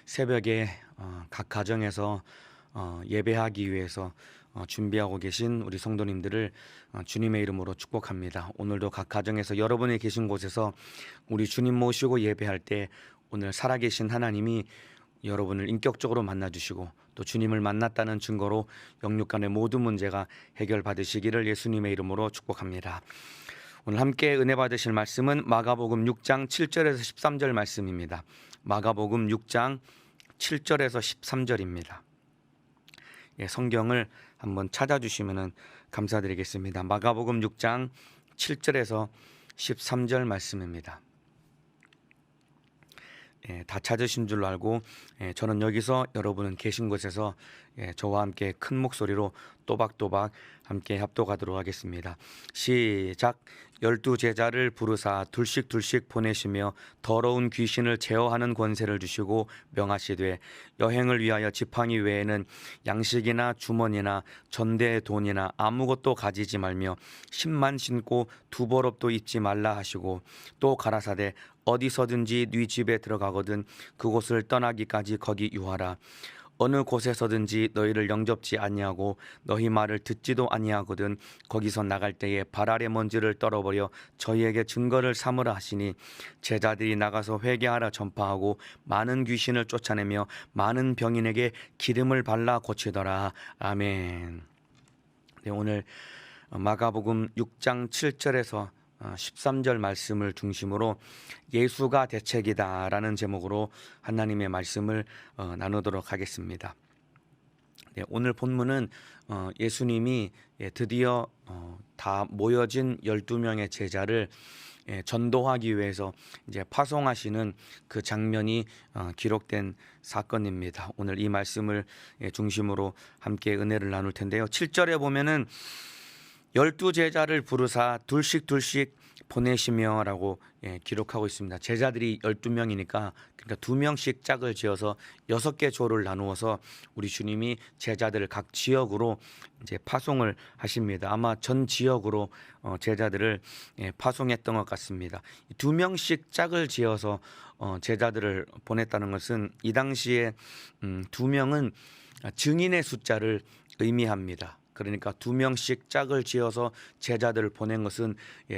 새벽에 각 가정에서 예배하기 위해서 준비하고 계신 우리 성도님들을 주님의 이름으로 축복합니다. 오늘도 각 가정에서 여러분이 계신 곳에서 우리 주님 모시고 예배할 때 오늘 살아계신 하나님이 여러분을 인격적으로 만나주시고 또 주님을 만났다는 증거로 영육 간의 모든 문제가 해결받으시기를 예수님의 이름으로 축복합니다. 오늘 함께 은혜 받으실 말씀은 마가복음 6장 7절에서 13절 말씀입니다. 마가복음 6장 7절에서 13절입니다. 성경을 한번 찾아주시면 감사드리겠습니다. 마가복음 6장 7절에서 13절 말씀입니다. 다 찾으신 줄로 알고 저는 여기서 여러분은 계신 곳에서 저와 함께 큰 목소리로 또박또박 함께 합독하도록 하겠습니다. 시작. 12제자를 부르사 둘씩 보내시며 더러운 귀신을 제어하는 권세를 주시고 명하시되 여행을 위하여 지팡이 외에는 양식이나 주머니나 전대의 돈이나 아무것도 가지지 말며 신만 신고 두벌업도 입지 말라 하시고 또 가라사대 어디서든지 네 집에 들어가거든 그곳을 떠나기까지 거기 유하라. 어느 곳에서든지 너희를 영접지 아니하고 너희 말을 듣지도 아니하거든 거기서 나갈 때에 발 아래 먼지를 떨어버려 저희에게 증거를 삼으라 하시니 제자들이 나가서 회개하라 전파하고 많은 귀신을 쫓아내며 많은 병인에게 기름을 발라 고치더라. 아멘. 오늘 마가복음 6장 7절에서 13절 말씀을 중심으로 예수가 대책이다 라는 제목으로 하나님의 말씀을 나누도록 하겠습니다. 오늘 본문은 예수님이 드디어 다 모여진 12명의 제자를 전도하기 위해서 이제 파송하시는 그 장면이 기록된 사건입니다. 오늘 이 말씀을 중심으로 함께 은혜를 나눌 텐데요. 7절에 보면은 12제자를 부르사 둘씩 보내시며 라고 기록하고 있습니다. 제자들이 12명이니까 그러니까 2명씩 짝을 지어서 6개 조를 나누어서 우리 주님이 제자들을 각 지역으로 이제 파송을 하십니다. 아마 전 지역으로 제자들을 파송했던 것 같습니다. 2명씩 짝을 지어서 제자들을 보냈다는 것은 이 당시에 2명은 증인의 숫자를 의미합니다. 그러니까 2명씩 짝을 지어서 제자들을 보낸 것은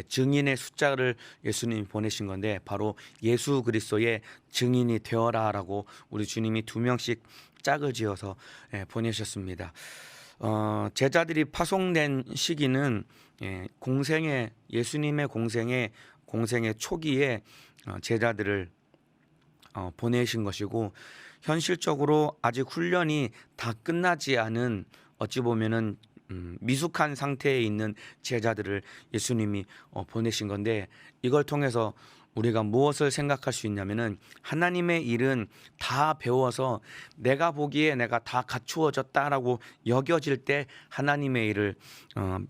증인의 숫자를 예수님이 보내신 건데 바로 예수 그리스도의 증인이 되어라라고 우리 주님이 2명씩 짝을 지어서 보내셨습니다. 제자들이 파송된 시기는 예수님의 공생의 초기에 제자들을 보내신 것이고 현실적으로 아직 훈련이 다 끝나지 않은 어찌 보면은 미숙한 상태에 있는 제자들을 예수님이 보내신 건데 이걸 통해서 우리가 무엇을 생각할 수 있냐면은 하나님의 일은 다 배워서 내가 보기에 내가 다 갖추어졌다라고 여겨질 때 하나님의 일을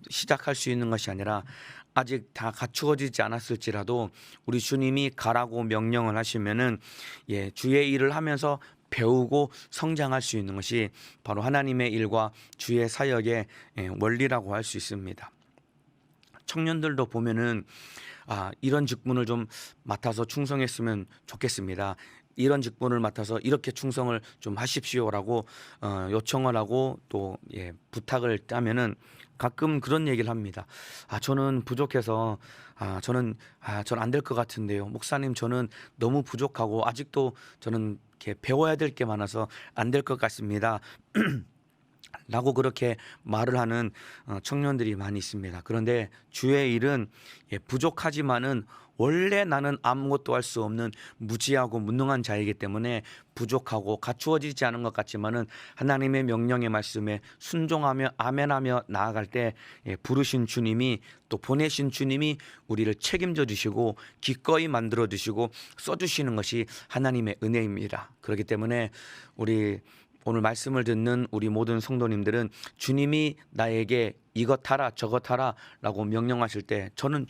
시작할 수 있는 것이 아니라 아직 다 갖추어지지 않았을지라도 우리 주님이 가라고 명령을 하시면은 주의 일을 하면서 배우고 성장할 수 있는 것이 바로 하나님의 일과 주의 사역의 원리라고 할 수 있습니다. 청년들도 보면은 이런 직분을 좀 맡아서 충성했으면 좋겠습니다. 이런 직분을 맡아서 이렇게 충성을 좀 하십시오라고 요청을 하고 또 부탁을 하면은 가끔 그런 얘기를 합니다. 저는 부족해서 저는 안 될 것 같은데요. 목사님 저는 너무 부족하고 아직도 저는 이렇게 배워야 될 게 많아서 안 될 것 같습니다. 라고 그렇게 말을 하는 청년들이 많이 있습니다. 그런데 주의 일은 부족하지만은 원래 나는 아무것도 할 수 없는 무지하고 무능한 자이기 때문에 부족하고 갖추어지지 않은 것 같지만은 하나님의 명령의 말씀에 순종하며 아멘하며 나아갈 때 부르신 주님이 또 보내신 주님이 우리를 책임져 주시고 기꺼이 만들어 주시고 써 주시는 것이 하나님의 은혜입니다. 그렇기 때문에 우리 오늘 말씀을 듣는 우리 모든 성도님들은 주님이 나에게 이것 하라 저것 하라라고 명령하실 때 저는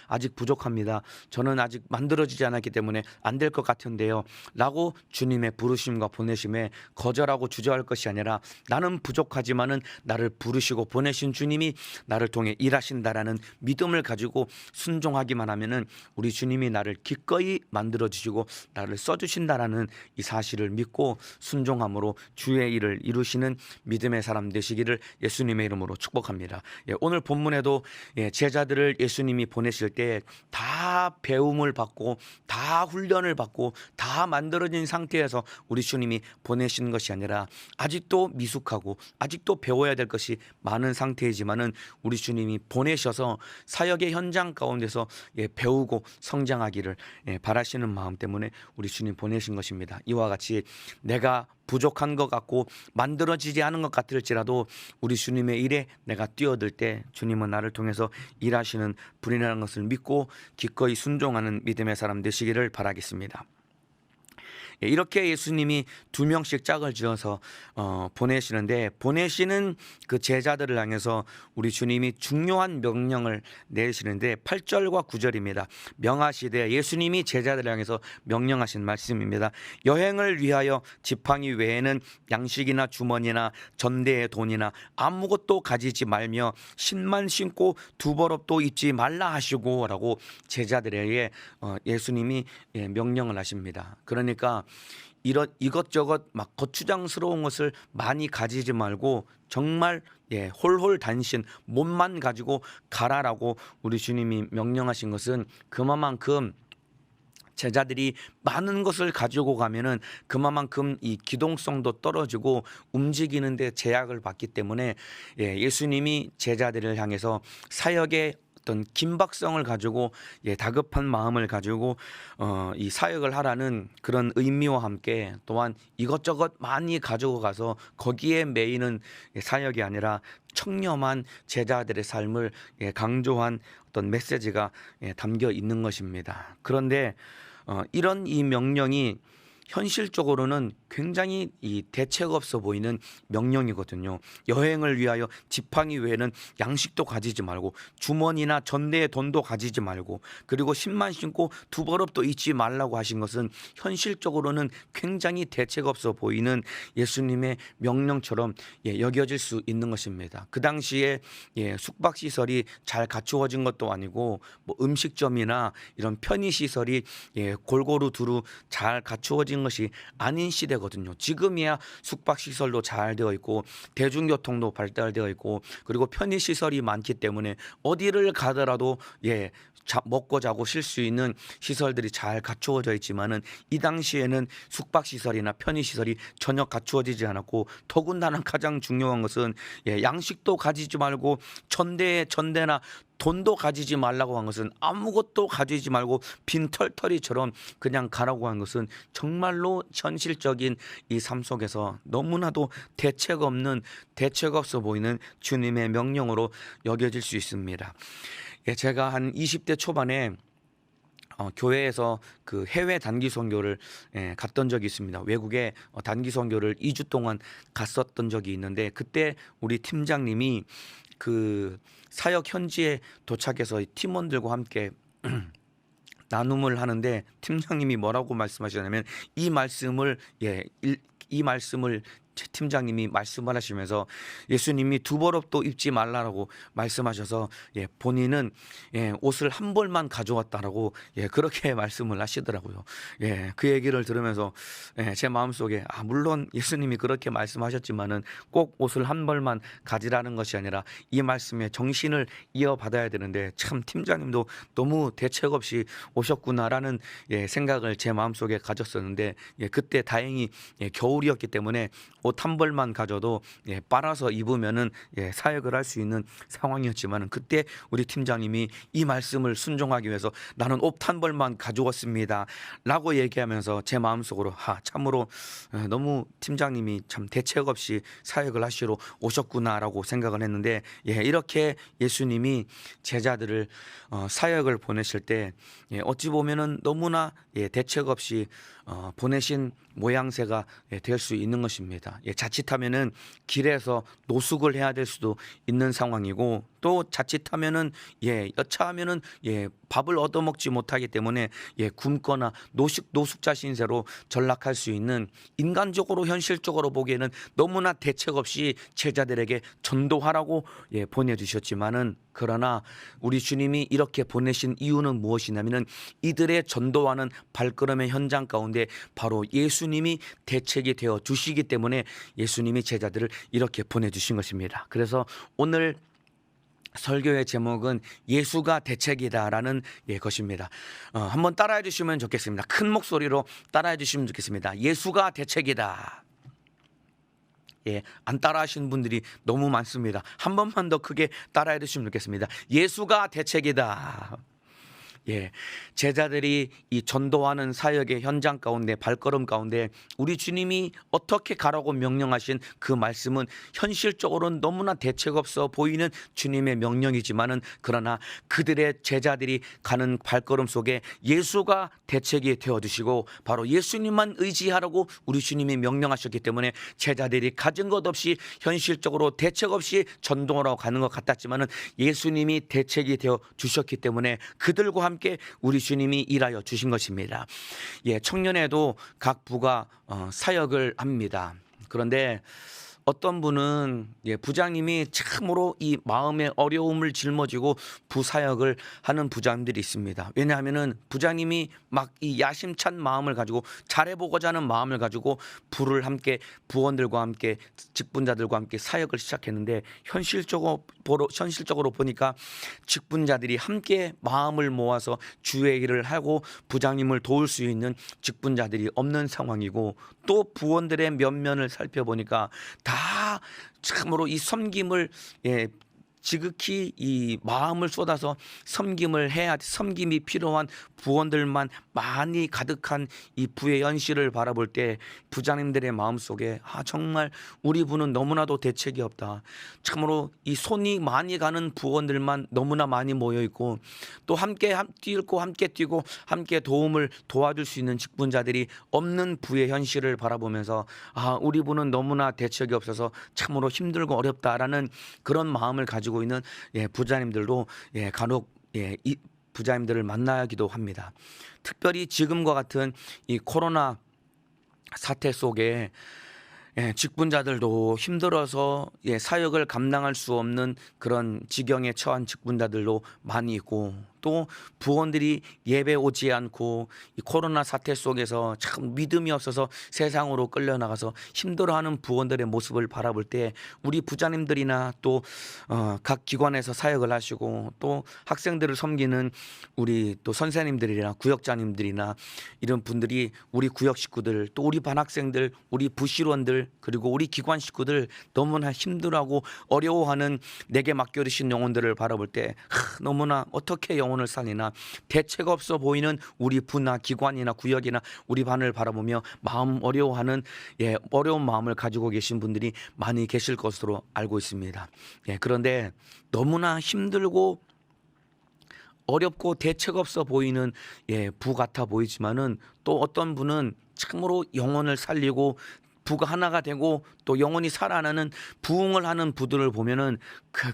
아직 부족합니다. 저는 아직 만들어지지 않았기 때문에 안 될 것 같은데요 라고 주님의 부르심과 보내심에 거절하고 주저할 것이 아니라 나는 부족하지만은 나를 부르시고 보내신 주님이 나를 통해 일하신다라는 믿음을 가지고 순종하기만 하면은 우리 주님이 나를 기꺼이 만들어 주시고 나를 써 주신다라는 이 사실을 믿고 순종함으로 주의 일을 이루시는 믿음의 사람 되시기를 예수님의 이름으로 축복합니다. 오늘 본문에도 제자들을 예수님이 보내실 때 다 배움을 받고 다 훈련을 받고 다 만들어진 상태에서 우리 주님이 보내신 것이 아니라 아직도 미숙하고 아직도 배워야 될 것이 많은 상태이지만은 우리 주님이 보내셔서 사역의 현장 가운데서 배우고 성장하기를 바라시는 마음 때문에 우리 주님 보내신 것입니다. 이와 같이 내가 부족한 것 같고 만들어지지 않은 것 같을지라도 우리 주님의 일에 내가 뛰어들 때 주님은 나를 통해서 일하시는 분이라는 것을 믿고 기꺼이 순종하는 믿음의 사람 되시기를 바라겠습니다. 이렇게 예수님이 2명씩 짝을 지어서 보내시는데 보내시는 그 제자들을 향해서 우리 주님이 중요한 명령을 내시는데 8절과 9절입니다. 명하시되 예수님이 제자들을 향해서 명령하신 말씀입니다. 여행을 위하여 지팡이 외에는 양식이나 주머니나 전대의 돈이나 아무것도 가지지 말며 신만 신고 두벌업도 입지 말라 하시고 라고 제자들에게 예수님이 명령을 하십니다. 그러니까 이런 이것저것 막 거추장스러운 것을 많이 가지지 말고 정말 홀홀단신 몸만 가지고 가라라고 우리 주님이 명령하신 것은 그만큼 제자들이 많은 것을 가지고 가면은 그만큼 이 기동성도 떨어지고 움직이는데 제약을 받기 때문에 예수님이 제자들을 향해서 사역의 어떤 긴박성을 가지고 다급한 마음을 가지고 이 사역을 하라는 그런 의미와 함께 또한 이것저것 많이 가지고 가서 거기에 매이는 사역이 아니라 청렴한 제자들의 삶을 강조한 어떤 메시지가 담겨 있는 것입니다. 그런데 이런 이 명령이 현실적으로는 굉장히 이 대책 없어 보이는 명령이거든요. 여행을 위하여 지팡이 외에는 양식도 가지지 말고 주머니나 전대의 돈도 가지지 말고 그리고 신만 신고 두벌업도 잊지 말라고 하신 것은 현실적으로는 굉장히 대책 없어 보이는 예수님의 명령처럼 여겨질 수 있는 것입니다. 그 당시에 숙박시설이 잘 갖추어진 것도 아니고 뭐 음식점이나 이런 편의시설이 골고루 두루 잘 갖추어진 것이 아닌 시대거든요. 지금이야 숙박시설도 잘 되어 있고 대중교통도 발달되어 있고 그리고 편의시설이 많기 때문에 어디를 가더라도 먹고 자고 쉴 수 있는 시설들이 잘 갖추어져 있지만은 이 당시에는 숙박시설이나 편의시설이 전혀 갖추어지지 않았고 더군다나 가장 중요한 것은 양식도 가지지 말고 전대나 돈도 가지지 말라고 한 것은 아무것도 가지지 말고 빈털터리처럼 그냥 가라고 한 것은 정말로 현실적인 이 삶 속에서 너무나도 대책 없어 보이는 주님의 명령으로 여겨질 수 있습니다. 제가 한 20대 초반에 교회에서 그 해외 단기 선교를 갔던 적이 있습니다. 외국에 단기 선교를 2주 동안 갔었던 적이 있는데 그때 우리 팀장님이 그 사역 현지에 도착해서 팀원들과 함께 나눔을 하는데 팀장님이 뭐라고 말씀하시냐면 이 말씀을 팀장님이 말씀을 하시면서 예수님이 두벌업도 입지 말라고 말씀하셔서 본인은 옷을 한 벌만 가져왔다라고 그렇게 말씀을 하시더라고요. 그 얘기를 들으면서 제 마음속에 물론 예수님이 그렇게 말씀하셨지만은 꼭 옷을 한 벌만 가지라는 것이 아니라 이 말씀에 정신을 이어받아야 되는데 참 팀장님도 너무 대책 없이 오셨구나라는 생각을 제 마음속에 가졌었는데 그때 다행히 겨울이었기 때문에 옷 한 벌만 가져도 빨아서 입으면은 사역을 할 수 있는 상황이었지만 그때 우리 팀장님이 이 말씀을 순종하기 위해서 나는 옷 한 벌만 가져왔습니다 라고 얘기하면서 제 마음속으로 참으로 너무 팀장님이 참 대책 없이 사역을 하시러 오셨구나라고 생각을 했는데 이렇게 예수님이 제자들을 사역을 보내실 때 어찌 보면은 너무나 대책 없이 보내신 모양새가 될 수 있는 것입니다. 있습니다. 자칫하면은 길에서 노숙을 해야 될 수도 있는 상황이고, 또 자칫하면은 여차하면은 밥을 얻어먹지 못하기 때문에 굶거나 노숙자 신세로 전락할 수 있는, 인간적으로 현실적으로 보기에는 너무나 대책 없이 제자들에게 전도하라고 보내주셨지만은, 그러나 우리 주님이 이렇게 보내신 이유는 무엇이냐면은 이들의 전도하는 발걸음의 현장 가운데 바로 예수님이 대책이 되어 주시기 때문에 예수님이 제자들을 이렇게 보내주신 것입니다. 그래서 오늘 설교의 제목은 예수가 대책이다라는 것입니다. 한번 따라해 주시면 좋겠습니다. 큰 목소리로 따라해 주시면 좋겠습니다. 예수가 대책이다. 안 따라 하시는 분들이 너무 많습니다. 한 번만 더 크게 따라해 주시면 좋겠습니다. 예수가 대책이다. 제자들이 이 전도하는 사역의 현장 가운데, 발걸음 가운데 우리 주님이 어떻게 가라고 명령하신 그 말씀은 현실적으로는 너무나 대책 없어 보이는 주님의 명령이지만은, 그러나 그들의 제자들이 가는 발걸음 속에 예수가 대책이 되어주시고 바로 예수님만 의지하라고 우리 주님이 명령하셨기 때문에 제자들이 가진 것 없이 현실적으로 대책 없이 전도하러 가는 것 같았지만은 예수님이 대책이 되어 주셨기 때문에 그들과 함께 우리 주님이 일하여 주신 것입니다. 청년에도 각 부가 사역을 합니다. 그런데 어떤 분은 부장님이 참으로 이 마음의 어려움을 짊어지고 부사역을 하는 부장들이 있습니다. 왜냐하면은 부장님이 막 이 야심찬 마음을 가지고 잘해보고자 하는 마음을 가지고 부를 함께, 부원들과 함께, 직분자들과 함께 사역을 시작했는데, 현실적으로 보니까 직분자들이 함께 마음을 모아서 주의 일을 하고 부장님을 도울 수 있는 직분자들이 없는 상황이고, 또 부원들의 면면을 살펴보니까 다 참으로 이 섬김을 지극히 이 마음을 쏟아서 섬김이 필요한 부원들만 많이 가득한 이 부의 현실을 바라볼 때 부장님들의 마음속에 정말 우리 부는 너무나도 대책이 없다. 참으로 이 손이 많이 가는 부원들만 너무나 많이 모여 있고, 또 함께 뛰고 함께 도와줄 수 있는 직분자들이 없는 부의 현실을 바라보면서 우리 부는 너무나 대책이 없어서 참으로 힘들고 어렵다라는 그런 마음을 가지고 있는 부자님들도 간혹 이 부자님들을 만나기도 합니다. 특별히 지금과 같은 이 코로나 사태 속에 직분자들도 힘들어서 사역을 감당할 수 없는 그런 지경에 처한 직분자들도 많이 있고, 또 부원들이 예배 오지 않고 이 코로나 사태 속에서 참 믿음이 없어서 세상으로 끌려나가서 힘들어하는 부원들의 모습을 바라볼 때 우리 부자님들이나 또 각 기관에서 사역을 하시고 또 학생들을 섬기는 우리 또 선생님들이나 구역장님들이나 이런 분들이 우리 구역 식구들, 또 우리 반학생들, 우리 부실원들, 그리고 우리 기관 식구들 너무나 힘들어하고 어려워하는 내게 맡겨주신 영혼들을 바라볼 때 너무나 어떻게 영혼을 살리나 대책 없어 보이는 우리 부나 기관이나 구역이나 우리 반을 바라보며 마음 어려워하는 어려운 마음을 가지고 계신 분들이 많이 계실 것으로 알고 있습니다. 그런데 너무나 힘들고 어렵고 대책 없어 보이는 부 같아 보이지만은, 또 어떤 분은 참으로 영혼을 살리고 부가 하나가 되고 또 영혼이 살아나는 부흥을 하는 부들을 보면은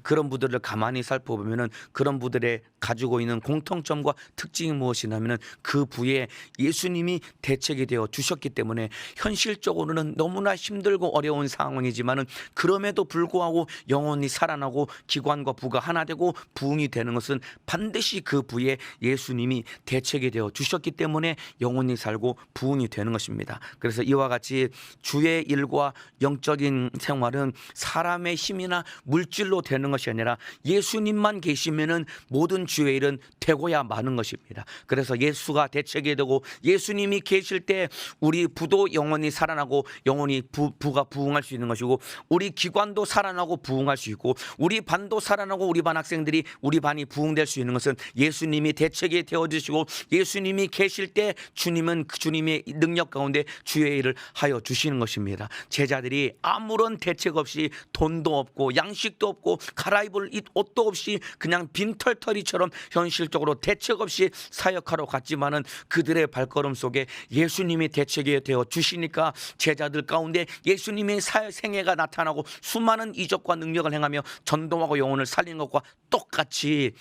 그런 부들을 가만히 살펴보면은 그런 부들의 가지고 있는 공통점과 특징이 무엇이냐면은 그 부에 예수님이 대책이 되어 주셨기 때문에 현실적으로는 너무나 힘들고 어려운 상황이지만은 그럼에도 불구하고 영혼이 살아나고 기관과 부가 하나 되고 부흥이 되는 것은 반드시 그 부에 예수님이 대책이 되어 주셨기 때문에 영혼이 살고 부흥이 되는 것입니다. 그래서 이와 같이 주의 일과 영적인 생활은 사람의 힘이나 물질로 되는 것이 아니라 예수님만 계시면은 모든 주의 일은 되고야 마는 것입니다. 그래서 예수가 대책이 되고 예수님이 계실 때 우리 부도 영혼이 살아나고 영혼이 부가 부흥할 수 있는 것이고, 우리 기관도 살아나고 부흥할 수 있고, 우리 반도 살아나고 우리 반 학생들이 우리 반이 부흥될 수 있는 것은 예수님이 대책이 되어주시고 예수님이 계실 때 주님은 그 주님의 능력 가운데 주의 일을 하여 주시는 것입니다. 것입니다. 제자들이 아무런 대책 없이 돈도 없고 양식도 없고 갈아입을 옷도 없이 그냥 빈털터리처럼 현실적으로 대책 없이 사역하러 갔지만은 그들의 발걸음 속에 예수님이 대책이 되어 주시니까 제자들 가운데 예수님의 생애가 나타나고 수많은 이적과 능력을 행하며 전도하고 영혼을 살린 것과 똑같이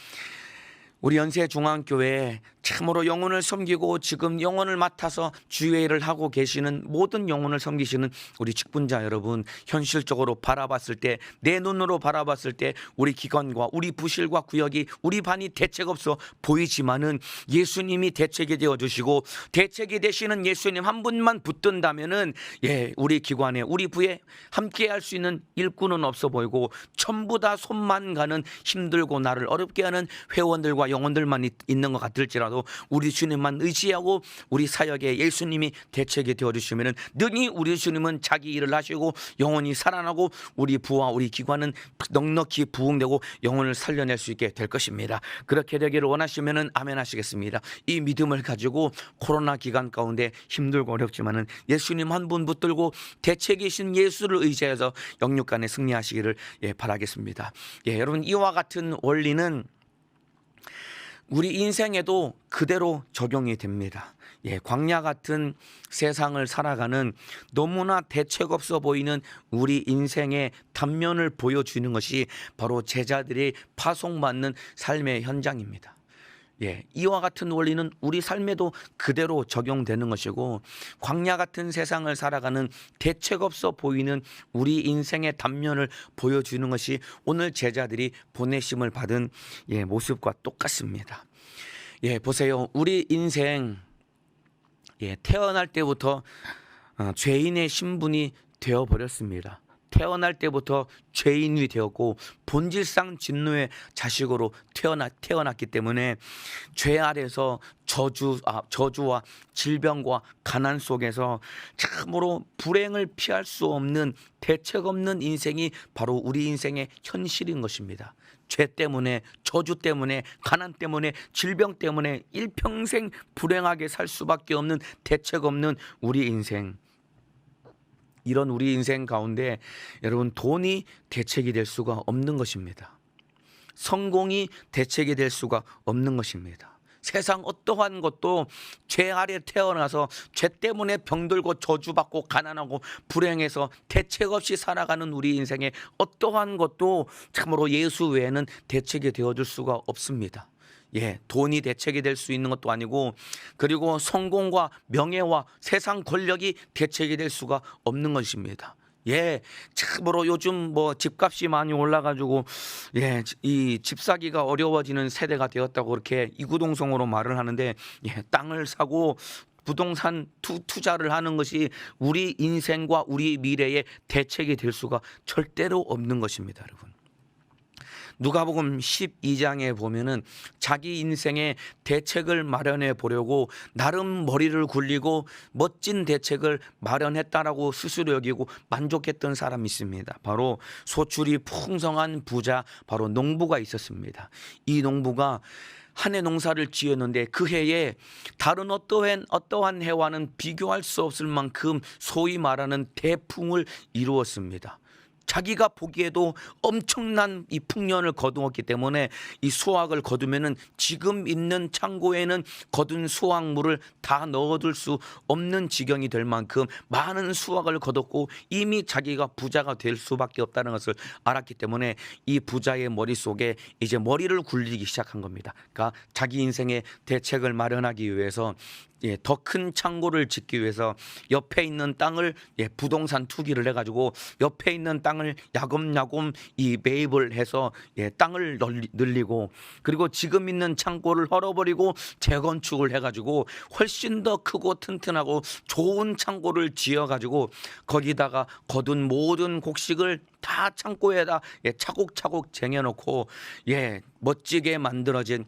우리 연세중앙교회에 참으로 영혼을 섬기고 지금 영혼을 맡아서 주회를 하고 계시는 모든 영혼을 섬기시는 우리 직분자 여러분, 현실적으로 바라봤을 때, 내 눈으로 바라봤을 때 우리 기관과 우리 부실과 구역이 우리 반이 대책 없어 보이지만은 예수님이 대책이 되어 주시고 대책이 되시는 예수님 한 분만 붙든다면은 우리 기관에 우리 부에 함께 할 수 있는 일꾼은 없어 보이고 전부 다 손만 가는 힘들고 나를 어렵게 하는 회원들과 영혼들만 있는 것 같을지라도 우리 주님만 의지하고 우리 사역에 예수님이 대책이 되어주시면 능히 우리 주님은 자기 일을 하시고 영혼이 살아나고 우리 부와 우리 기관은 넉넉히 부흥되고 영혼을 살려낼 수 있게 될 것입니다. 그렇게 되기를 원하시면 아멘 하시겠습니다. 이 믿음을 가지고 코로나 기간 가운데 힘들고 어렵지만은 예수님 한 분 붙들고 대책이신 예수를 의지해서 영육간에 승리하시기를 바라겠습니다. 여러분, 이와 같은 원리는 우리 인생에도 그대로 적용이 됩니다. 광야 같은 세상을 살아가는 너무나 대책 없어 보이는 우리 인생의 단면을 보여주는 것이 바로 제자들이 파송받는 삶의 현장입니다. 이와 같은 원리는 우리 삶에도 그대로 적용되는 것이고, 광야 같은 세상을 살아가는 대책 없어 보이는 우리 인생의 단면을 보여주는 것이 오늘 제자들이 보내심을 받은 모습과 똑같습니다. 보세요. 우리 인생 태어날 때부터 죄인의 신분이 되어버렸습니다. 태어날 때부터 죄인이 되었고 본질상 진노의 자식으로 태어났기 때문에 죄 아래서 저주와 질병과 가난 속에서 참으로 불행을 피할 수 없는 대책 없는 인생이 바로 우리 인생의 현실인 것입니다. 죄 때문에, 저주 때문에, 가난 때문에, 질병 때문에 일평생 불행하게 살 수밖에 없는 대책 없는 우리 인생. 이런 우리 인생 가운데 여러분, 돈이 대책이 될 수가 없는 것입니다. 성공이 대책이 될 수가 없는 것입니다. 세상 어떠한 것도 죄 아래 태어나서 죄 때문에 병들고 저주받고 가난하고 불행해서 대책 없이 살아가는 우리 인생에 어떠한 것도 참으로 예수 외에는 대책이 되어줄 수가 없습니다. 돈이 대책이 될 수 있는 것도 아니고, 그리고 성공과 명예와 세상 권력이 대책이 될 수가 없는 것입니다. 참으로 요즘 집값이 많이 올라가지고 이 집 사기가 어려워지는 세대가 되었다고 그렇게 이구동성으로 말을 하는데, 땅을 사고 부동산 투자를 하는 것이 우리 인생과 우리 미래의 대책이 될 수가 절대로 없는 것입니다, 여러분. 누가복음 12장에 보면은 자기 인생의 대책을 마련해 보려고 나름 머리를 굴리고 멋진 대책을 마련했다라고 스스로 여기고 만족했던 사람이 있습니다. 바로 소출이 풍성한 부자, 바로 농부가 있었습니다. 이 농부가 한 해 농사를 지었는데 그 해에 다른 어떠한 해와는 비교할 수 없을 만큼 소위 말하는 대풍을 이루었습니다. 자기가 보기에도 엄청난 이 풍년을 거두었기 때문에 이 수확을 거두면은 지금 있는 창고에는 거둔 수확물을 다 넣어둘 수 없는 지경이 될 만큼 많은 수확을 거뒀고 이미 자기가 부자가 될 수밖에 없다는 것을 알았기 때문에 이 부자의 머릿속에 이제 머리를 굴리기 시작한 겁니다. 그러니까 자기 인생의 대책을 마련하기 위해서 더 큰 창고를 짓기 위해서 옆에 있는 땅을 부동산 투기를 해가지고 옆에 있는 땅을 야금야금 이 매입을 해서 땅을 늘리고, 그리고 지금 있는 창고를 헐어버리고 재건축을 해가지고 훨씬 더 크고 튼튼하고 좋은 창고를 지어가지고 거기다가 거둔 모든 곡식을 다 창고에다 차곡차곡 쟁여놓고 멋지게 만들어진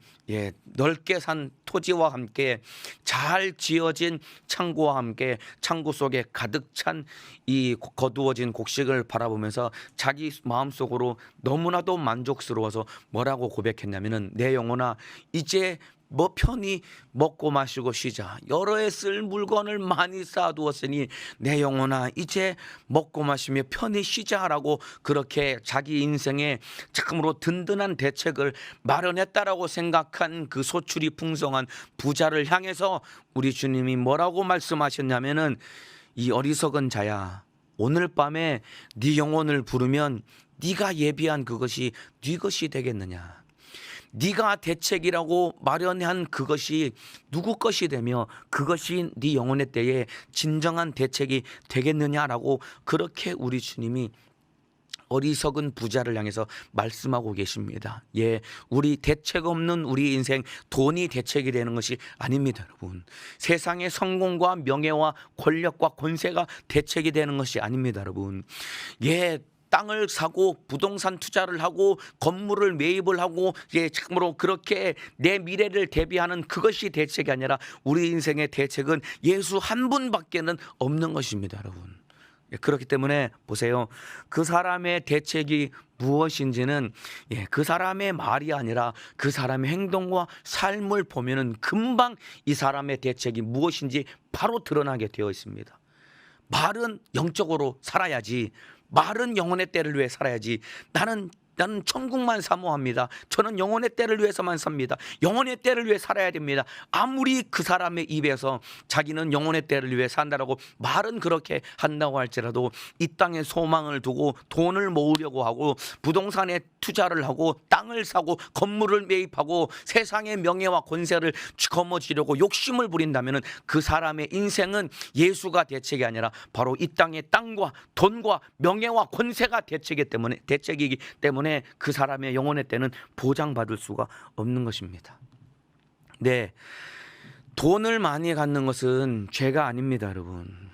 넓게 산 토지와 함께 잘 지어진 창고와 함께 창고 속에 가득 찬 이 거두어진 곡식을 바라보면서 자기 마음속으로 너무나도 만족스러워서 뭐라고 고백했냐면은, 내 영혼아, 이제 뭐 편히 먹고 마시고 쉬자. 여러 해 쓸 물건을 많이 쌓아두었으니 내 영혼아 이제 먹고 마시며 편히 쉬자라고 그렇게 자기 인생에 참으로 든든한 대책을 마련했다라고 생각한 그 소출이 풍성한 부자를 향해서 우리 주님이 뭐라고 말씀하셨냐면은, 이 어리석은 자야, 오늘 밤에 네 영혼을 부르면 네가 예비한 그것이 네 것이 되겠느냐. 네가 대책이라고 마련한 그것이 누구 것이 되며 그것이 네 영혼의 때에 진정한 대책이 되겠느냐라고 그렇게 우리 주님이 어리석은 부자를 향해서 말씀하고 계십니다. 예, 우리 대책 없는 우리 인생, 돈이 대책이 되는 것이 아닙니다, 여러분. 세상의 성공과 명예와 권력과 권세가 대책이 되는 것이 아닙니다, 여러분. 예, 땅을 사고 부동산 투자를 하고 건물을 매입을 하고 참으로 그렇게 내 미래를 대비하는 그것이 대책이 아니라 우리 인생의 대책은 예수 한 분밖에는 없는 것입니다, 여러분. 그렇기 때문에 보세요. 그 사람의 대책이 무엇인지는 그 사람의 말이 아니라 그 사람의 행동과 삶을 보면은 금방 이 사람의 대책이 무엇인지 바로 드러나게 되어 있습니다. 말은 영적으로 살아야지, 말은 영혼의 때를 위해 살아야지, 나는 천국만 사모합니다. 저는 영혼의 때를 위해서만 삽니다. 영혼의 때를 위해 살아야 됩니다. 아무리 그 사람의 입에서 자기는 영혼의 때를 위해 산다라고 말은 그렇게 한다고 할지라도 이 땅에 소망을 두고 돈을 모으려고 하고 부동산에 투자를 하고 땅을 사고 건물을 매입하고 세상의 명예와 권세를 거머쥐려고 욕심을 부린다면 그 사람의 인생은 예수가 대책이 아니라 바로 이 땅의 땅과 돈과 명예와 권세가 대책이기 때문에 그 사람의 영혼의 때는 보장받을 수가 없는 것입니다. 네, 돈을 많이 갖는 것은 죄가 아닙니다, 여러분.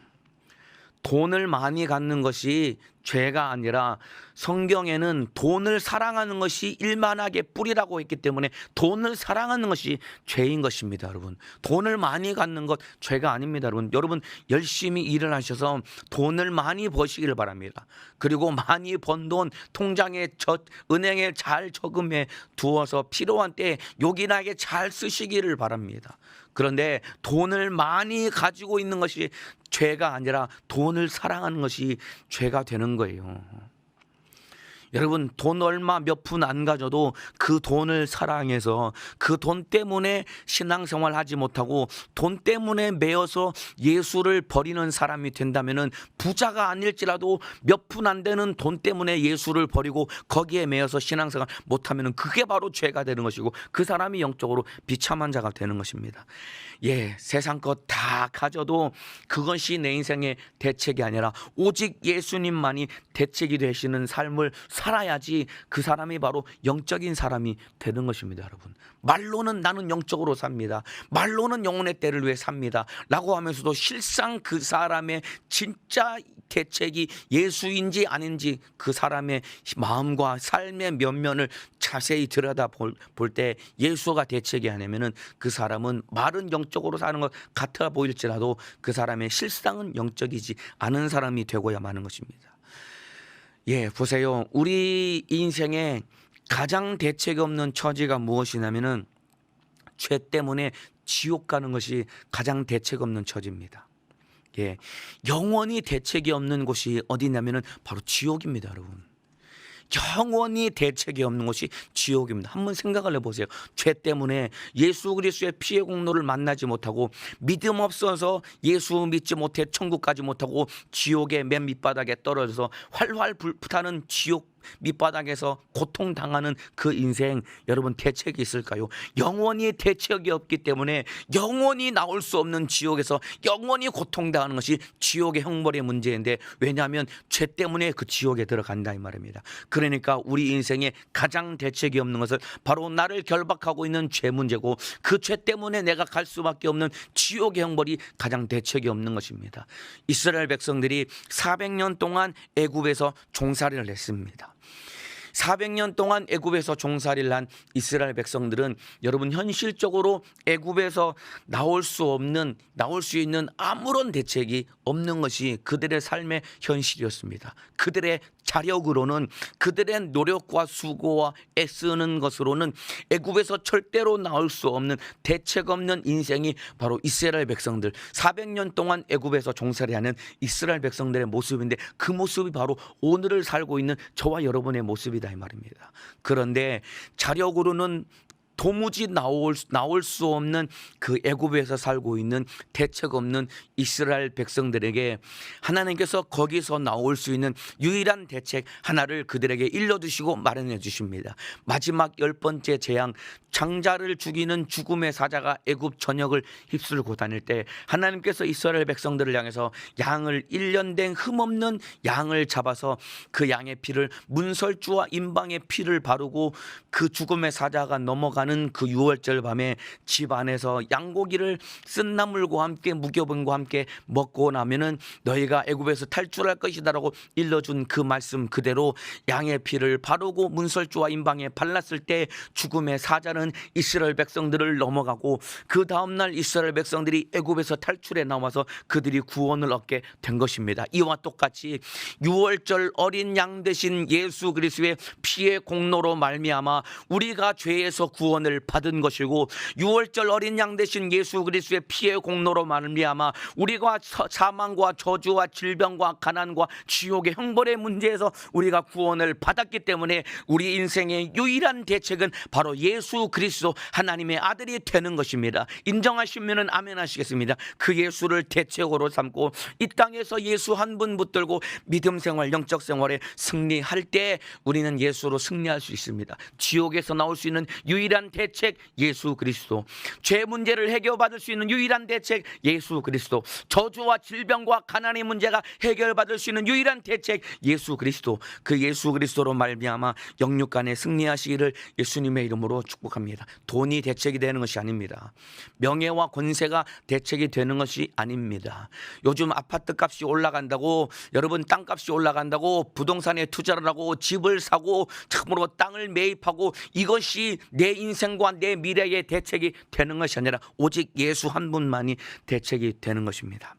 돈을 많이 갖는 것이 죄가 아니라 성경에는 돈을 사랑하는 것이 일만하게 뿌리라고 했기 때문에 돈을 사랑하는 것이 죄인 것입니다, 여러분. 돈을 많이 갖는 것 죄가 아닙니다, 여러분. 여러분 열심히 일을 하셔서 돈을 많이 버시기를 바랍니다. 그리고 많이 번 돈 통장에 은행에 잘 저금해 두어서 필요한 때에 요긴하게 잘 쓰시기를 바랍니다. 그런데 돈을 많이 가지고 있는 것이 죄가 아니라 돈을 사랑하는 것이 죄가 되는 거예요. 여러분 돈 얼마 몇 푼 안 가져도 그 돈을 사랑해서 그 돈 때문에 신앙생활 하지 못하고 돈 때문에 매여서 예수를 버리는 사람이 된다면은 부자가 아닐지라도 몇 푼 안 되는 돈 때문에 예수를 버리고 거기에 매여서 신앙생활 못하면은 그게 바로 죄가 되는 것이고 그 사람이 영적으로 비참한 자가 되는 것입니다. 예, 세상 것 다 가져도 그것이 내 인생의 대책이 아니라 오직 예수님만이 대책이 되시는 삶을 살아야지 그 사람이 바로 영적인 사람이 되는 것입니다, 여러분. 말로는 나는 영적으로 삽니다. 말로는 영혼의 때를 위해 삽니다. 라고 하면서도 실상 그 사람의 진짜 대책이 예수인지 아닌지 그 사람의 마음과 삶의 면면을 자세히 들여다 볼 때 예수가 대책이 아니면은 그 사람은 말은 영적으로 사는 것 같아 보일지라도 그 사람의 실상은 영적이지 않은 사람이 되고야 마는 것입니다. 예, 보세요. 우리 인생에 가장 대책이 없는 처지가 무엇이냐면은 죄 때문에 지옥 가는 것이 가장 대책 없는 처지입니다. 예, 영원히 대책이 없는 곳이 어디냐면은 바로 지옥입니다, 여러분. 영원히 대책이 없는 곳이 지옥입니다. 한번 생각을 해보세요. 죄 때문에 예수 그리스도의 피의 공로를 만나지 못하고 믿음 없어서 예수 믿지 못해 천국 가지 못하고 지옥의 맨 밑바닥에 떨어져서 활활 불타는 지옥 밑바닥에서 고통당하는 그 인생, 여러분 대책이 있을까요? 영원히 대책이 없기 때문에 영원히 나올 수 없는 지옥에서 영원히 고통당하는 것이 지옥의 형벌의 문제인데, 왜냐하면 죄 때문에 그 지옥에 들어간다 이 말입니다. 그러니까 우리 인생에 가장 대책이 없는 것은 바로 나를 결박하고 있는 죄 문제고 그 죄 때문에 내가 갈 수밖에 없는 지옥의 형벌이 가장 대책이 없는 것입니다. 이스라엘 백성들이 400년 동안 애굽에서 종살이를 했습니다. 400년 동안 애굽에서 종살이를 한 이스라엘 백성들은 여러분 현실적으로 애굽에서 나올 수 있는 아무런 대책이 없는 것이 그들의 삶의 현실이었습니다. 그들의 자력으로는, 그들의 노력과 수고와 애쓰는 것으로는 애굽에서 절대로 나올 수 없는, 대책 없는 인생이 바로 이스라엘 백성들, 400년 동안 애굽에서 종살이 하는 이스라엘 백성들의 모습인데, 그 모습이 바로 오늘을 살고 있는 저와 여러분의 모습이다 이 말입니다. 그런데 자력으로는 도무지 나올 수 없는 그 애굽에서 살고 있는 대책 없는 이스라엘 백성들에게 하나님께서 거기서 나올 수 있는 유일한 대책 하나를 그들에게 일러주시고 마련해 주십니다. 마지막 10번째 재앙, 장자를 죽이는 죽음의 사자가 애굽 전역을 휩쓸고 다닐 때 하나님께서 이스라엘 백성들을 향해서 양을 1년 된 흠없는 양을 잡아서 그 양의 피를, 문설주와 임방의 피를 바르고 그 죽음의 사자가 넘어가는 그 6월절 밤에 집 안에서 양고기를 쓴 나물과 함께 무교분과 함께 먹고 나면은 너희가 애굽에서 탈출할 것이다라고 일러준 그 말씀 그대로 양의 피를 바르고 문설주와 임방에 발랐을 때 죽음의 사자는 이스라엘 백성들을 넘어가고, 그 다음날 이스라엘 백성들이 애굽에서 탈출해 나와서 그들이 구원을 얻게 된 것입니다. 이와 똑같이 6월절 어린 양 대신 예수 그리스도의 피의 공로로 말미암아 우리가 죄에서 구원을 받은 것이고, 6월절 어린 양 대신 예수 그리스도의 피의 공로로 말미암아 우리가 사망과 저주와 질병과 가난과 지옥의 형벌의 문제에서 우리가 구원을 받았기 때문에 우리 인생의 유일한 대책은 바로 예수 그리스도 하나님의 아들이 되는 것입니다. 인정하시면 아멘 하시겠습니다. 그 예수를 대책으로 삼고 이 땅에서 예수 한 분 붙들고 믿음 생활, 영적 생활에 승리할 때 우리는 예수로 승리할 수 있습니다. 지옥에서 나올 수 있는 유일한 대책 예수 그리스도, 죄 문제를 해결받을 수 있는 유일한 대책 예수 그리스도, 저주와 질병과 가난의 문제가 해결받을 수 있는 유일한 대책 예수 그리스도, 그 예수 그리스도로 말미암아 영육간에 승리하시기를 예수님의 이름으로 축복합니다. 돈이 대책이 되는 것이 아닙니다. 명예와 권세가 대책이 되는 것이 아닙니다. 요즘 아파트 값이 올라간다고, 여러분 땅값이 올라간다고 부동산에 투자를 하고 집을 사고 참으로 땅을 매입하고 이것이 내 인생과 내 미래의 대책이 되는 것이 아니라 오직 예수 한 분만이 대책이 되는 것입니다.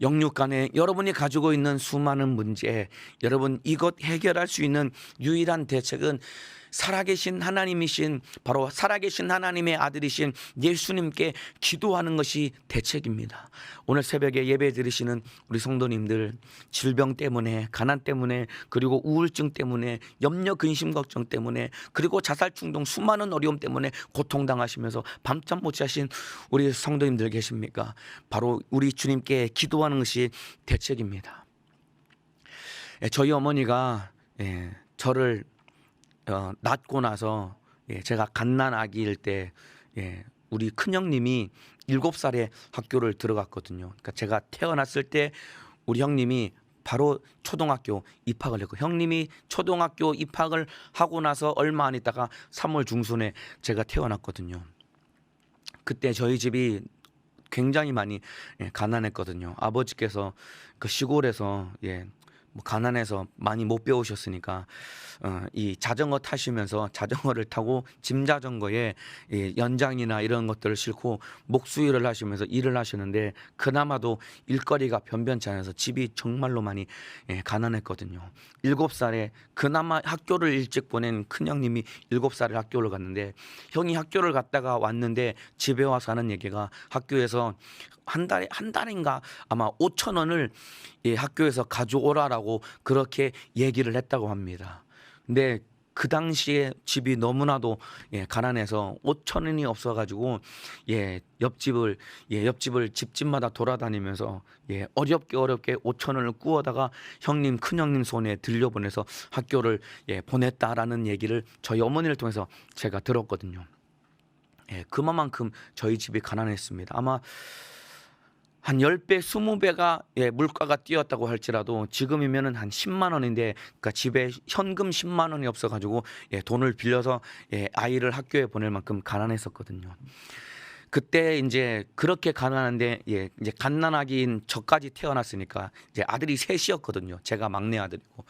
영육간에 여러분이 가지고 있는 수많은 문제, 여러분 이것 해결할 수 있는 유일한 대책은 살아계신 하나님이신, 바로 살아계신 하나님의 아들이신 예수님께 기도하는 것이 대책입니다. 오늘 새벽에 예배 드리시는 우리 성도님들, 질병 때문에, 가난 때문에, 그리고 우울증 때문에, 염려 근심 걱정 때문에, 그리고 자살 충동, 수많은 어려움 때문에 고통당하시면서 밤잠 못 자신 우리 성도님들 계십니까? 바로 우리 주님께 기도하는 것이 대책입니다. 저희 어머니가 저를 낳고 나서 제가 갓난 아기일 때 우리 큰형님이 7살에 학교를 들어갔거든요. 그러니까 제가 태어났을 때 우리 형님이 바로 초등학교 입학을 했고, 형님이 초등학교 입학을 하고 나서 얼마 안 있다가 3월 중순에 제가 태어났거든요. 그때 저희 집이 굉장히 많이 가난했거든요. 아버지께서 그 시골에서 가난해서 많이 못 배우셨으니까 이 자전거 타시면서 자전거를 타고 짐 자전거에 연장이나 이런 것들을 싣고 목수일을 하시면서 일을 하시는데, 그나마도 일거리가 변변치 않아서 집이 정말로 많이 가난했거든요. 7살에 그나마 학교를 일찍 보낸 큰형님이 7살에 학교를 갔는데, 형이 학교를 갔다가 왔는데 집에 와서 하는 얘기가, 학교에서 한 달인가 아마 5,000원을 학교에서 가져오라라고 그렇게 얘기를 했다고 합니다. 근데 그 당시에 집이 너무나도 가난해서 5,000원이 없어가지고 옆집을 집집마다 돌아다니면서 어렵게 5,000원을 구워다가 큰형님 손에 들려보내서 학교를 보냈다라는 얘기를 저희 어머니를 통해서 제가 들었거든요. 그만큼 저희 집이 가난했습니다. 아마 한 10배, 20배가 물가가 뛰었다고 할지라도 지금이면은 한 10만 원인데, 그러니까 집에 현금 10만 원이 없어가지고 돈을 빌려서 아이를 학교에 보낼 만큼 가난했었거든요. 그때 이제 그렇게 가난한데 이제 갓난아기인 저까지 태어났으니까 이제 아들이 셋이었거든요. 제가 막내 아들이고.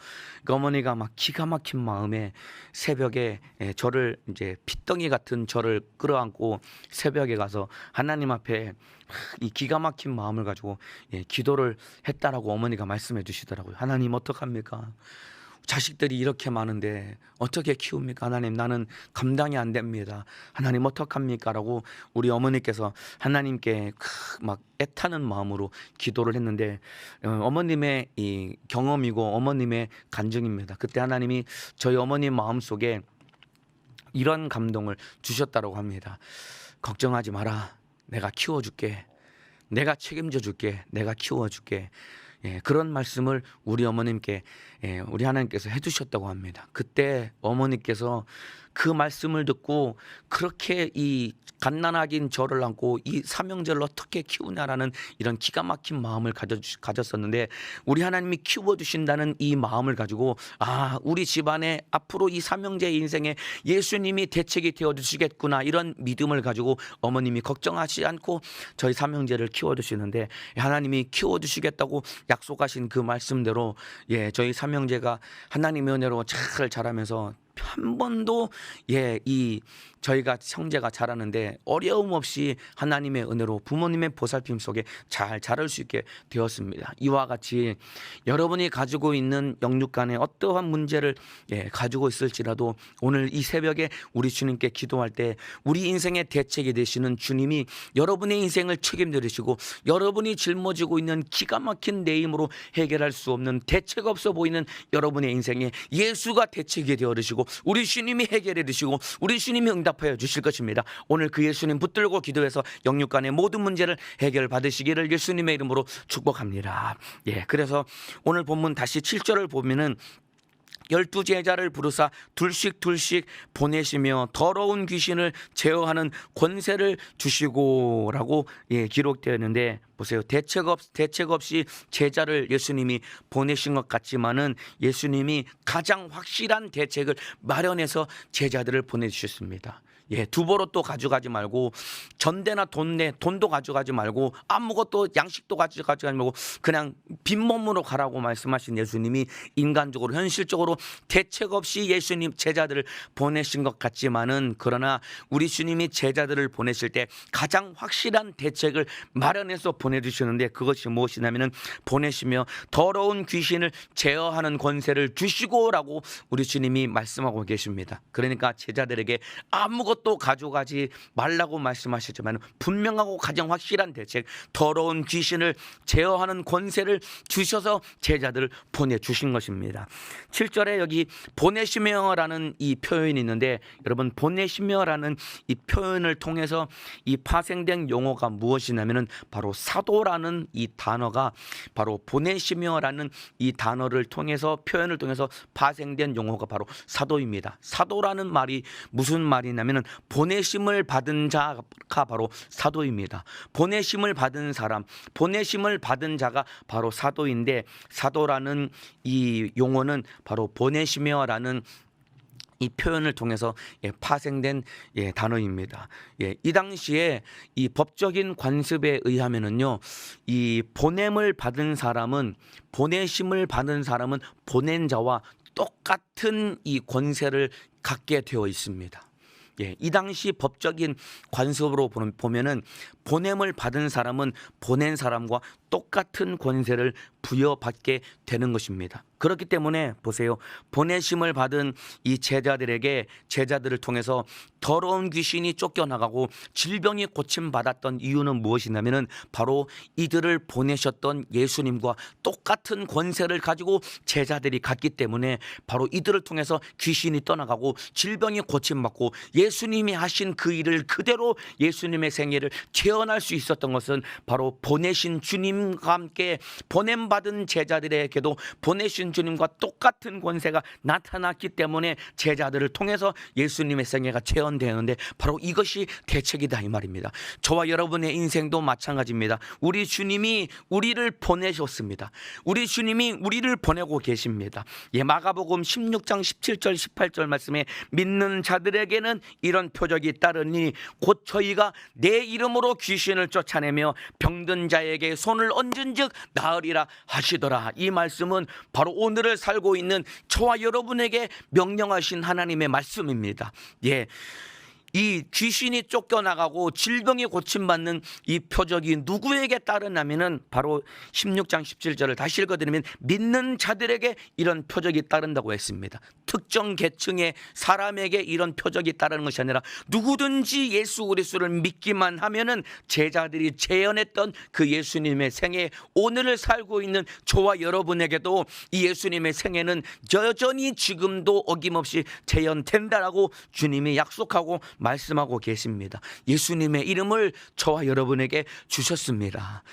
그 어머니가 막 기가 막힌 마음에 새벽에 저를 이제 핏덩이 같은 저를 끌어안고 새벽에 가서 하나님 앞에 이 기가 막힌 마음을 가지고 기도를 했다라고 어머니가 말씀해 주시더라고요. 하나님 어떡합니까? 자식들이 이렇게 많은데 어떻게 키웁니까? 하나님, 나는 감당이 안 됩니다. 하나님 어떡합니까? 라고 우리 어머니께서 하나님께 막 애타는 마음으로 기도를 했는데 어머님의 이 경험이고 어머님의 간증입니다. 그때 하나님이 저희 어머님 마음속에 이런 감동을 주셨다고 합니다. 걱정하지 마라. 내가 키워줄게. 내가 책임져 줄게. 내가 키워줄게. 그런 말씀을 우리 어머님께 우리 하나님께서 해주셨다고 합니다. 그때 어머니께서 그 말씀을 듣고 그렇게 이 갓난아기인 저를 안고 이 삼형제를 어떻게 키우냐라는 이런 기가 막힌 마음을 가졌었는데 우리 하나님이 키워주신다는 이 마음을 가지고 우리 집안에 앞으로 이 삼형제의 인생에 예수님이 대책이 되어주시겠구나 이런 믿음을 가지고 어머님이 걱정하지 않고 저희 삼형제를 키워주시는데 하나님이 키워주시겠다고 약속하신 그 말씀대로 저희 삼형제가 하나님의 은혜로 잘 자라면서 한 번도 이 저희가 형제가 자라는데 어려움 없이 하나님의 은혜로 부모님의 보살핌 속에 잘 자랄 수 있게 되었습니다. 이와 같이 여러분이 가지고 있는 영육간에 어떠한 문제를 가지고 있을지라도 오늘 이 새벽에 우리 주님께 기도할 때 우리 인생의 대책이 되시는 주님이 여러분의 인생을 책임지시고 여러분이 짊어지고 있는 기가 막힌 내 힘으로 해결할 수 없는 대책 없어 보이는 여러분의 인생에 예수가 대책이 되어주시고 우리 주님이 해결해 주시고 우리 주님이 응답하여 주실 것입니다. 오늘 그 예수님 붙들고 기도해서 영육간의 모든 문제를 해결 받으시기를 예수님의 이름으로 축복합니다. 그래서 오늘 본문 다시 7절을 보면은 12제자를 부르사 둘씩 보내시며 더러운 귀신을 제어하는 권세를 주시고 라고 기록되어 있는데 보세요. 대책 없이 제자를 예수님이 보내신 것 같지만은 예수님이 가장 확실한 대책을 마련해서 제자들을 보내주셨습니다. 두보로 또 가져가지 말고 전대나 돈도 가져가지 말고 아무것도 양식도 가져가지 말고 그냥 빈몸으로 가라고 말씀하신 예수님이 인간적으로 현실적으로 대책 없이 예수님 제자들을 보내신 것 같지만은 그러나 우리 주님이 제자들을 보내실 때 가장 확실한 대책을 마련해서 보내주시는데 그것이 무엇이냐면은 보내시며 더러운 귀신을 제어하는 권세를 주시고라고 우리 주님이 말씀하고 계십니다. 그러니까 제자들에게 아무것도 가져가지 말라고 말씀하셨지만 분명하고 가장 확실한 대책 더러운 귀신을 제어하는 권세를 주셔서 제자들을 보내주신 것입니다. 7절에 여기 보내시며라는 이 표현이 있는데 여러분 보내시며라는 이 표현을 통해서 이 파생된 용어가 무엇이냐면 바로 사도라는 이 단어가 바로 보내시며라는 이 단어를 통해서 표현을 통해서 파생된 용어가 바로 사도입니다. 사도라는 말이 무슨 말이냐면 보내심을 받은 자가 바로 사도입니다. 보내심을 받은 사람, 보내심을 받은 자가 바로 사도인데 사도라는 이 용어는 바로 보내시며라는 이 표현을 통해서 파생된 단어입니다. 이 당시에 이 법적인 관습에 의하면은요, 이 보냄을 받은 사람은 보내심을 받은 사람은 보낸 자와 똑같은 이 권세를 갖게 되어 있습니다. 이 당시 법적인 관습으로 보면은 보냄을 받은 사람은 보낸 사람과 똑같은 권세를 부여받게 되는 것입니다. 그렇기 때문에 보세요. 보내심을 받은 이 제자들을 통해서 더러운 귀신이 쫓겨나가고 질병이 고침받았던 이유는 무엇이냐면은 바로 이들을 보내셨던 예수님과 똑같은 권세를 가지고 제자들이 갔기 때문에 바로 이들을 통해서 귀신이 떠나가고 질병이 고침받고 예수님이 하신 그 일을 그대로 예수님의 생애를 재현할 수 있었던 것은 바로 보내신 주님과 함께 보냄받은 받은 제자들에게도 보내신 주님과 똑같은 권세가 나타났기 때문에 제자들을 통해서 예수님의 생애가 재현되는데 바로 이것이 대책이다 이 말입니다. 저와 여러분의 인생도 마찬가지입니다. 우리 주님이 우리를 보내셨습니다. 우리 주님이 우리를 보내고 계십니다. 마가복음 16장 17절 18절 말씀에 믿는 자들에게는 이런 표적이 따르니 곧 저희가 내 이름으로 귀신을 쫓아내며 병든 자에게 손을 얹은즉 나으리라 하시더라. 이 말씀은 바로 오늘을 살고 있는 저와 여러분에게 명령하신 하나님의 말씀입니다. 이 귀신이 쫓겨나가고 질병이 고침받는 이 표적이 누구에게 따르냐면은 바로 16장 17절을 다시 읽어드리면 믿는 자들에게 이런 표적이 따른다고 했습니다. 특정 계층의 사람에게 이런 표적이 따르는 것이 아니라 누구든지 예수 그리스도를 믿기만 하면은 제자들이 재현했던 그 예수님의 생애, 오늘을 살고 있는 저와 여러분에게도 이 예수님의 생애는 여전히 지금도 어김없이 재현된다라고 주님이 약속하고 말씀하고 계십니다. 예수님의 이름을 저와 여러분에게 주셨습니다.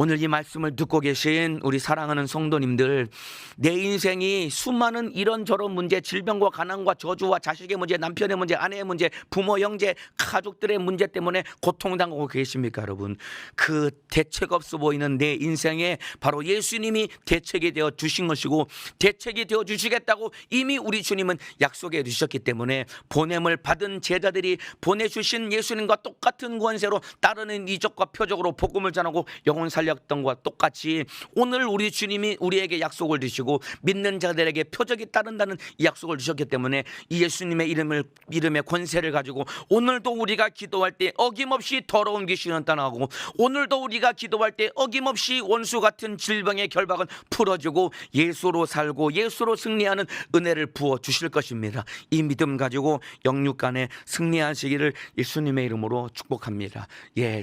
오늘 이 말씀을 듣고 계신 우리 사랑하는 성도님들, 내 인생이 수많은 이런저런 문제, 질병과 가난과 저주와 자식의 문제, 남편의 문제, 아내의 문제, 부모, 형제, 가족들의 문제 때문에 고통당하고 계십니까 여러분? 그 대책 없어 보이는 내 인생에 바로 예수님이 대책이 되어 주신 것이고 대책이 되어 주시겠다고 이미 우리 주님은 약속해 주셨기 때문에 보냄을 받은 제자들이 보내주신 예수님과 똑같은 권세로 따르는 이적과 표적으로 복음을 전하고 영혼 살렸던 것과 똑같이 오늘 우리 주님이 우리에게 약속을 주시고 믿는 자들에게 표적이 따른다는 이 약속을 주셨기 때문에 이 예수님의 이름의 권세를 가지고 오늘도 우리가 기도할 때 어김없이 더러운 귀신은 떠나고 오늘도 우리가 기도할 때 어김없이 원수 같은 질병의 결박은 풀어주고 예수로 살고 예수로 승리하는 은혜를 부어 주실 것입니다. 이 믿음 가지고 영육간에 승리하시기를 예수님의 이름으로 축복합니다.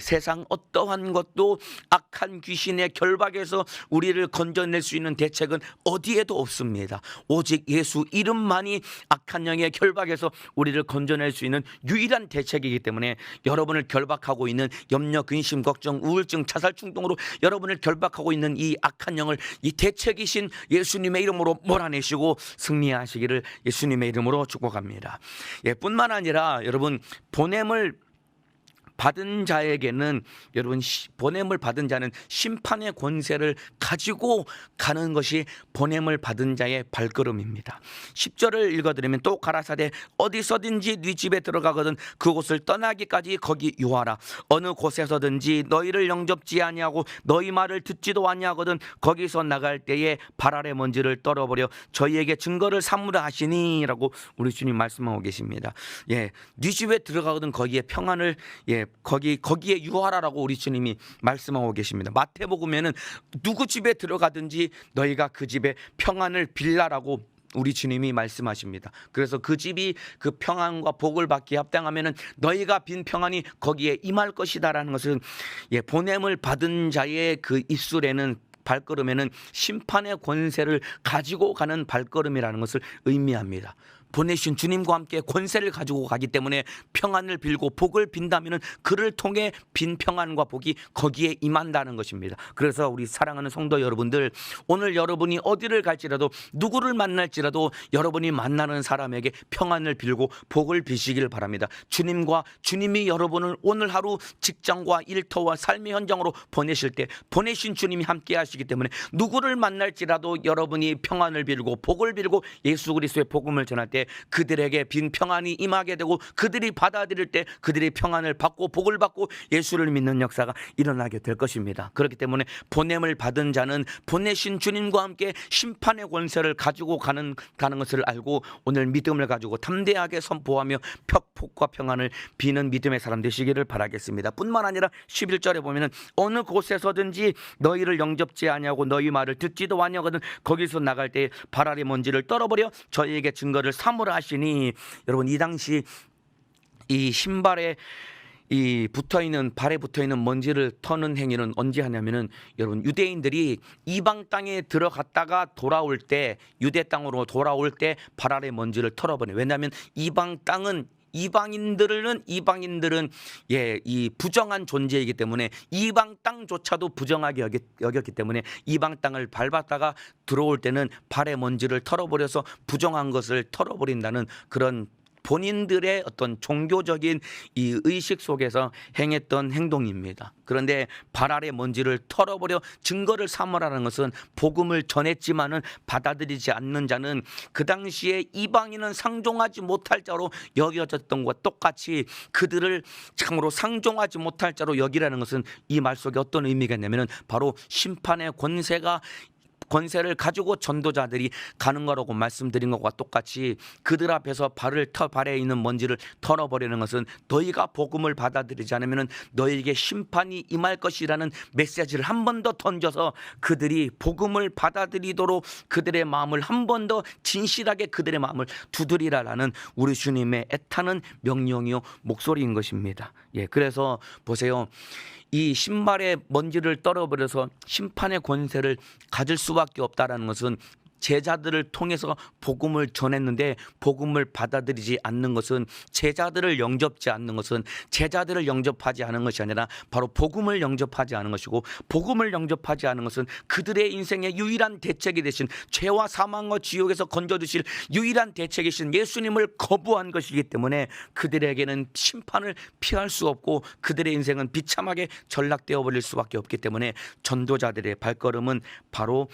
세상 어떠한 것도 악한 귀신의 결박에서 우리를 건져낼 수 있는 대책은 어디에도 없습니다. 오직 예수 이름만이 악한 영의 결박에서 우리를 건져낼 수 있는 유일한 대책이기 때문에 여러분을 결박하고 있는 염려, 근심, 걱정, 우울증, 자살 충동으로 여러분을 결박하고 있는 이 악한 영을 이 대책이신 예수님의 이름으로 몰아내시고 승리하시기를 예수님의 이름으로 축복합니다. 뿐만 아니라 여러분, 보냄을 받은 자에게는 여러분 보냄을 받은 자는 심판의 권세를 가지고 가는 것이 보냄을 받은 자의 발걸음입니다. 10절을 읽어드리면 또 가라사대 어디서든지 네 집에 들어가거든 그곳을 떠나기까지 거기 유하라. 어느 곳에서든지 너희를 영접지 아니하고 너희 말을 듣지도 아니하거든 거기서 나갈 때에 발 아래 먼지를 떨어버려 저희에게 증거를 삼으라 하시니라고 우리 주님 말씀하고 계십니다. 네 집에 들어가거든 거기에 평안을 거기에 유하라라고 우리 주님이 말씀하고 계십니다. 마태복음에는 누구 집에 들어가든지 너희가 그 집에 평안을 빌라라고 우리 주님이 말씀하십니다. 그래서 그 집이 그 평안과 복을 받기에 합당하면은 너희가 빈 평안이 거기에 임할 것이다라는 것은 보냄을 받은 자의 그 입술에는 발걸음에는 심판의 권세를 가지고 가는 발걸음이라는 것을 의미합니다. 보내신 주님과 함께 권세를 가지고 가기 때문에 평안을 빌고 복을 빈다면 그를 통해 빈 평안과 복이 거기에 임한다는 것입니다. 그래서 우리 사랑하는 성도 여러분들, 오늘 여러분이 어디를 갈지라도 누구를 만날지라도 여러분이 만나는 사람에게 평안을 빌고 복을 비시길 바랍니다. 주님이 여러분을 오늘 하루 직장과 일터와 삶의 현장으로 보내실 때 보내신 주님이 함께 하시기 때문에 누구를 만날지라도 여러분이 평안을 빌고 복을 빌고 예수 그리스도의 복음을 전할 때 그들에게 빈 평안이 임하게 되고 그들이 받아들일 때 그들이 평안을 받고 복을 받고 예수를 믿는 역사가 일어나게 될 것입니다. 그렇기 때문에 보냄을 받은 자는 보내신 주님과 함께 심판의 권세를 가지고 가는 것을 알고 오늘 믿음을 가지고 담대하게 선포하며 복과 평안을 비는 믿음의 사람 되시기를 바라겠습니다. 뿐만 아니라 11절에 보면은 어느 곳에서든지 너희를 영접지 아니하고 너희 말을 듣지도 아니하거든 거기서 나갈 때 발 아래 먼지를 떨어버려 저희에게 증거를 삼으라 하시니, 여러분 이 당시 이 신발에 발에 붙어있는 먼지를 터는 행위는 언제 하냐면은 여러분 유대인들이 이방 땅에 들어갔다가 돌아올 때 유대 땅으로 돌아올 때 발 아래 먼지를 털어버려요. 왜냐하면 이방 땅은 이방인들은 이 부정한 존재이기 때문에 이방 땅조차도 부정하게 여겼기 때문에 이방 땅을 밟았다가 들어올 때는 발의 먼지를 털어버려서 부정한 것을 털어버린다는 그런 본인들의 어떤 종교적인 이 의식 속에서 행했던 행동입니다. 그런데 발 아래 먼지를 털어버려 증거를 삼으라는 것은 복음을 전했지만은 받아들이지 않는 자는 그 당시에 이방인은 상종하지 못할 자로 여겨졌던 것과 똑같이 그들을 참으로 상종하지 못할 자로 여기라는 것은 이 말 속에 어떤 의미가 있냐면은 바로 심판의 권세를 가지고 전도자들이 가는 거라고 말씀드린 것과 똑같이 그들 앞에서 발에 있는 먼지를 털어버리는 것은 너희가 복음을 받아들이지 않으면 너희에게 심판이 임할 것이라는 메시지를 한 번 더 던져서 그들이 복음을 받아들이도록 그들의 마음을 한 번 더 진실하게 그들의 마음을 두드리라라는 우리 주님의 애타는 명령이요 목소리인 것입니다. 그래서 보세요. 이 신발의 먼지를 떨어버려서 심판의 권세를 가질 수밖에 없다라는 것은 제자들을 통해서 복음을 전했는데 복음을 받아들이지 않는 것은 제자들을 영접하지 않은 것이 아니라 바로 복음을 영접하지 않은 것이고, 복음을 영접하지 않은 것은 그들의 인생의 유일한 대책이 되신 죄와 사망과 지옥에서 건져주실 유일한 대책이신 예수님을 거부한 것이기 때문에 그들에게는 심판을 피할 수 없고 그들의 인생은 비참하게 전락되어 버릴 수밖에 없기 때문에 전도자들의 발걸음은 바로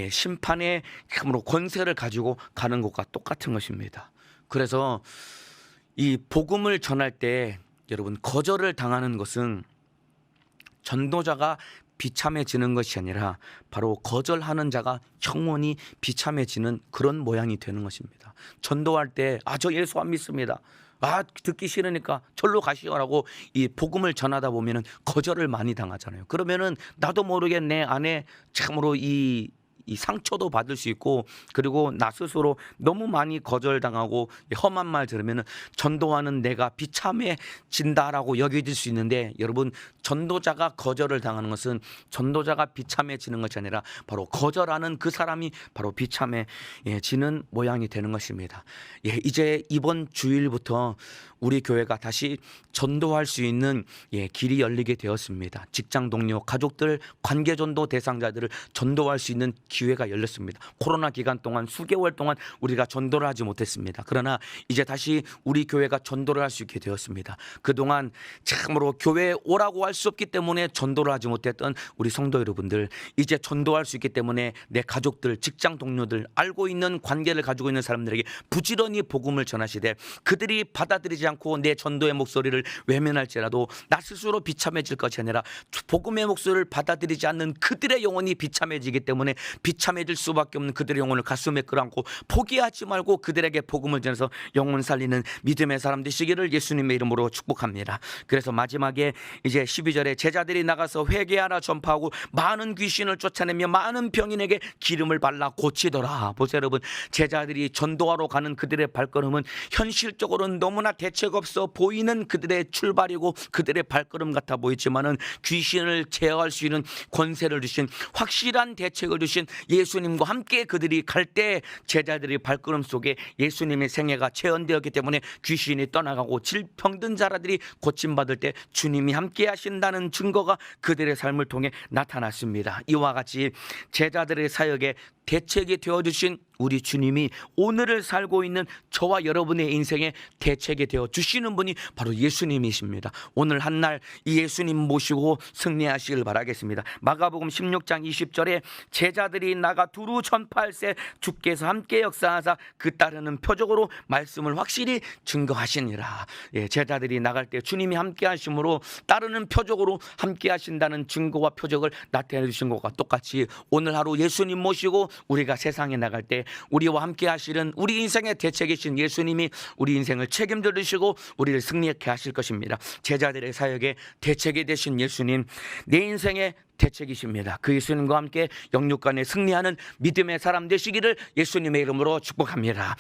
심판의 참으로 권세를 가지고 가는 것과 똑같은 것입니다. 그래서 이 복음을 전할 때 여러분 거절을 당하는 것은 전도자가 비참해지는 것이 아니라 바로 거절하는 자가 영원히 비참해지는 그런 모양이 되는 것입니다. 전도할 때 저 예수 안 믿습니다. 듣기 싫으니까 절로 가시오라고 이 복음을 전하다 보면은 거절을 많이 당하잖아요. 그러면은 나도 모르게 내 안에 참으로 이 상처도 받을 수 있고, 그리고 나 스스로 너무 많이 거절당하고 험한 말 들으면 전도하는 내가 비참해진다라고 여겨질 수 있는데, 여러분 전도자가 거절을 당하는 것은 전도자가 비참해지는 것이 아니라 바로 거절하는 그 사람이 바로 비참해지는 모양이 되는 것입니다. 이제 이번 주일부터 우리 교회가 다시 전도할 수 있는 길이 열리게 되었습니다. 직장 동료, 가족들, 관계전도 대상자들을 전도할 수 있는 기회가 열렸습니다. 코로나 기간 동안 수개월 동안 우리가 전도를 하지 못했습니다. 그러나 이제 다시 우리 교회가 전도를 할 수 있게 되었습니다. 그동안 참으로 교회에 오라고 할 수 없기 때문에 전도를 하지 못했던 우리 성도 여러분들, 이제 전도할 수 있기 때문에 내 가족들, 직장 동료들, 알고 있는 관계를 가지고 있는 사람들에게 부지런히 복음을 전하시되 그들이 받아들이지 않고 내 전도의 목소리를 외면할지라도 나 스스로 비참해질 것이 아니라 복음의 목소리를 받아들이지 않는 그들의 영혼이 비참해지기 때문에 비참해질 수밖에 없는 그들의 영혼을 가슴에 끌어안고 포기하지 말고 그들에게 복음을 전해서 영혼 살리는 믿음의 사람 되시기를 예수님의 이름으로 축복합니다. 그래서 마지막에 이제 12절에 제자들이 나가서 회개하라 전파하고 많은 귀신을 쫓아내며 많은 병인에게 기름을 발라 고치더라. 보세요 여러분, 제자들이 전도하러 가는 그들의 발걸음은 현실적으로는 너무나 대책 없어 보이는 그들의 출발이고 그들의 발걸음 같아 보이지만은 귀신을 제어할 수 있는 권세를 주신 확실한 대책을 주신 예수님과 함께 그들이 갈 때 제자들의 발걸음 속에 예수님의 생애가 체현되었기 때문에 귀신이 떠나가고 질병든 자라들이 고침받을 때 주님이 함께 하신다는 증거가 그들의 삶을 통해 나타났습니다. 이와 같이 제자들의 사역에 대책이 되어주신 우리 주님이 오늘을 살고 있는 저와 여러분의 인생에 대책이 되어 주시는 분이 바로 예수님이십니다. 오늘 한날 이 예수님 모시고 승리하시길 바라겠습니다. 마가복음 16장 20절에 제자들이 나가 두루 전파할세 주께서 함께 역사하사 그 따르는 표적으로 말씀을 확실히 증거하시니라. 제자들이 나갈 때 주님이 함께 하심으로 따르는 표적으로 함께 하신다는 증거와 표적을 나타내 주신 것과 똑같이 오늘 하루 예수님 모시고 우리가 세상에 나갈 때 우리와 함께 하시는 우리 인생의 대책이신 예수님이 우리 인생을 책임져 주시고 우리를 승리하게 하실 것입니다. 제자들의 사역에 대책이 되신 예수님, 내 인생의 대책이십니다. 그 예수님과 함께 영육간에 승리하는 믿음의 사람 되시기를 예수님의 이름으로 축복합니다.